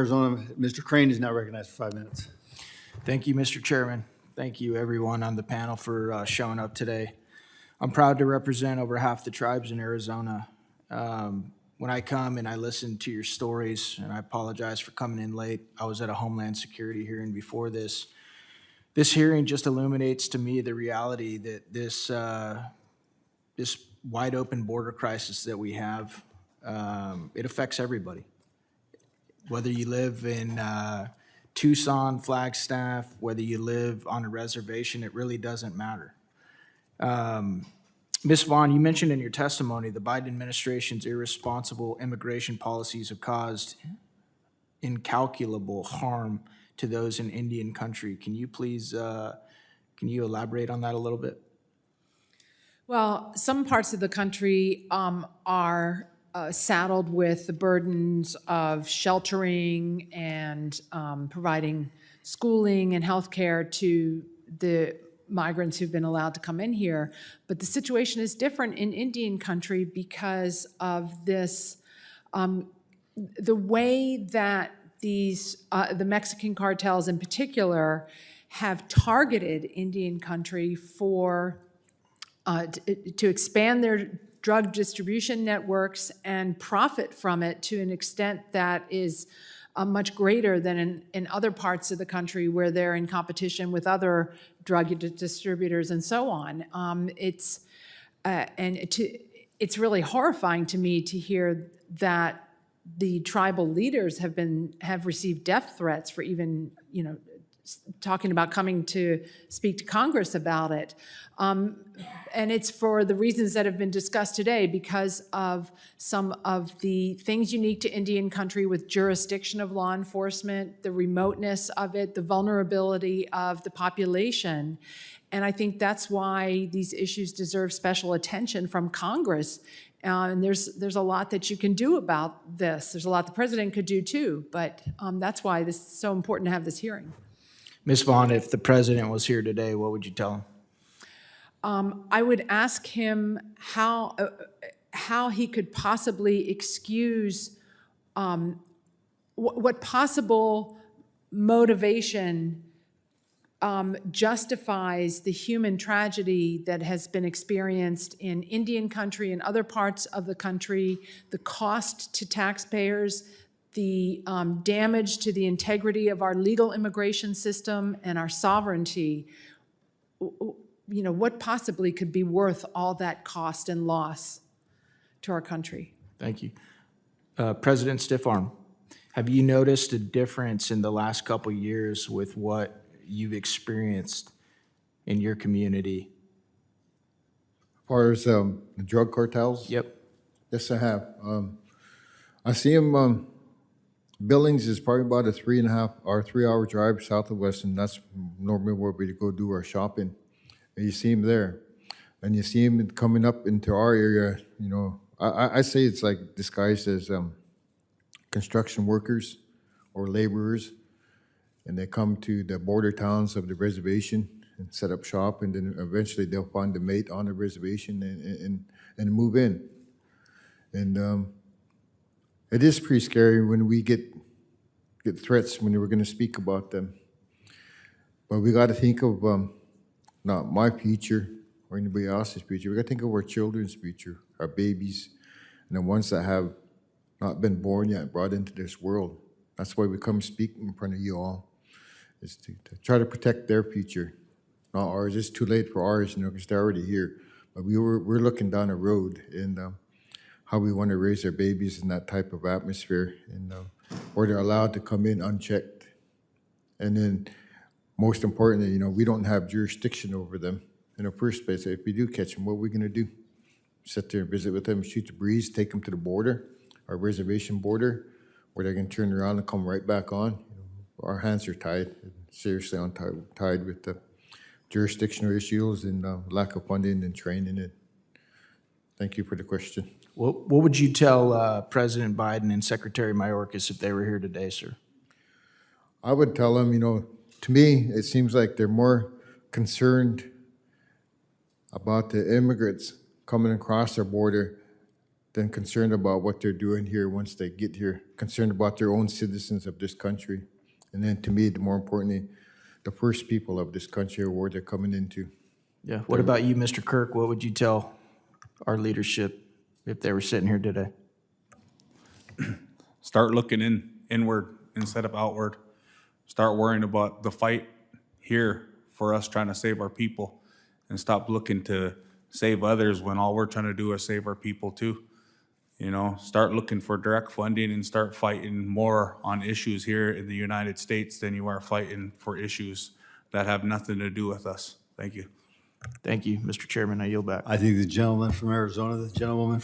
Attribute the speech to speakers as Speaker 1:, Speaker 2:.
Speaker 1: Arizona. Mr. Crane is now recognized for 5 minutes.
Speaker 2: Thank you, Mr. Chairman. Thank you, everyone on the panel, for showing up today. I'm proud to represent over half the tribes in Arizona. When I come and I listen to your stories, and I apologize for coming in late, I was at a Homeland Security hearing before this. This hearing just illuminates to me the reality that this wide open border crisis that we have, it affects everybody. Whether you live in Tucson, Flagstaff, whether you live on a reservation, it really doesn't matter. Ms. Vaughn, you mentioned in your testimony the Biden administration's irresponsible immigration policies have caused incalculable harm to those in Indian country. Can you please, can you elaborate on that a little bit?
Speaker 3: Well, some parts of the country are saddled with the burdens of sheltering and providing schooling and health care to the migrants who've been allowed to come in here. But the situation is different in Indian country because of this, the way that the Mexican cartels in particular have targeted Indian country for to expand their drug distribution networks and profit from it to an extent that is much greater than in other parts of the country where they're in competition with other drug distributors and so on. It's really horrifying to me to hear that the tribal leaders have received death threats for even, talking about coming to speak to Congress about it. And it's for the reasons that have been discussed today, because of some of the things unique to Indian country with jurisdiction of law enforcement, the remoteness of it, the vulnerability of the population. And I think that's why these issues deserve special attention from Congress. And there's a lot that you can do about this. There's a lot the president could do too, but that's why this is so important to have this hearing.
Speaker 2: Ms. Vaughn, if the president was here today, what would you tell him?
Speaker 3: I would ask him how he could possibly excuse what possible motivation justifies the human tragedy that has been experienced in Indian country and other parts of the country, the cost to taxpayers, the damage to the integrity of our legal immigration system and our sovereignty. What possibly could be worth all that cost and loss to our country?
Speaker 2: Thank you. President Stiffarm, have you noticed a difference in the last couple of years with what you've experienced in your community?
Speaker 4: As far as the drug cartels?
Speaker 2: Yep.
Speaker 4: Yes, I have. I see them. Billings is probably about a 3-hour drive south of Weston. That's normally where we go do our shopping. And you see them there. And you see them coming up into our area. I say it's like disguised as construction workers or laborers. And they come to the border towns of the reservation and set up shop. And then eventually they'll find a mate on the reservation and move in. And it is pretty scary when we get threats when we're going to speak about them. But we got to think of not my future or anybody else's future. We got to think of our children's future, our babies, and the ones that have not been born yet, brought into this world. That's why we come speak in front of you all, is to try to protect their future, not ours. It's too late for ours, because they're already here. But we're looking down a road and how we want to raise our babies in that type of atmosphere, and where they're allowed to come in unchecked. And then, most importantly, we don't have jurisdiction over them in the first place. If we do catch them, what are we going to do? Sit there and visit with them, shoot the breeze, take them to the border, our reservation border, where they can turn around and come right back on. Our hands are tied, seriously tied with the jurisdictional issues and lack of funding and training. And thank you for the question.
Speaker 2: What would you tell President Biden and Secretary Mayorkas if they were here today, sir?
Speaker 4: I would tell them, to me, it seems like they're more concerned about the immigrants coming across our border than concerned about what they're doing here once they get here, concerned about their own citizens of this country. And then to me, the more importantly, the first people of this country or where they're coming into.
Speaker 2: Yeah. What about you, Mr. Kirk? What would you tell our leadership if they were sitting here today?
Speaker 5: Start looking inward instead of outward. Start worrying about the fight here for us trying to save our people, and stop looking to save others when all we're trying to do is save our people too. You know, start looking for direct funding and start fighting more on issues here in the United States than you are fighting for issues that have nothing to do with us. Thank you.
Speaker 2: Thank you, Mr. Chairman. I yield back.
Speaker 1: I think the gentleman from Arizona, the gentlewoman